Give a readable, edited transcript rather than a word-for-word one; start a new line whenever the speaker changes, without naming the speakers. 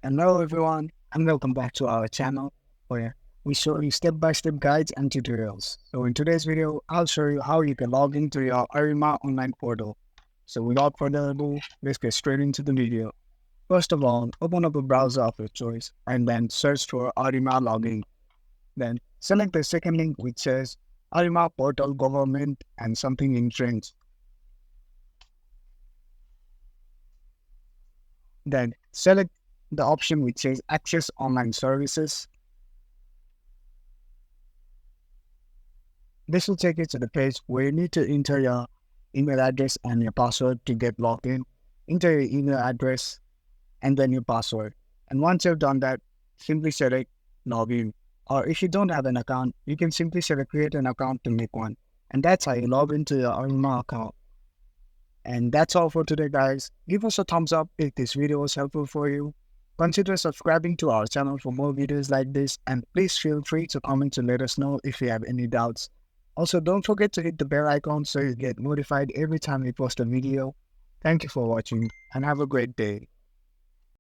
Hello everyone and welcome back to our channel where we show you step-by-step guides and tutorials. So in today's video, I'll show you how you can log into your Arrima online portal. So without further ado, let's get straight into the video. First of all, open up a browser of your choice and then search for Arrima login. Then select the second link which says Arrima portal government and something in French. Then select the option which says access online services. This will take you to the page where you need to enter your email address and your password to get logged in. Enter your email address and then your password. And once you've done that, simply select login. Or if you don't have an account, you can simply select create an account to make one. And that's how you log into your Arrima account. And that's all for today, guys. Give us a thumbs up if this video was helpful for you. Consider subscribing to our channel for more videos like this, and please feel free to comment to let us know if you have any doubts. Also, don't forget to hit the bell icon so you get notified every time we post a video. Thank you for watching and have a great day.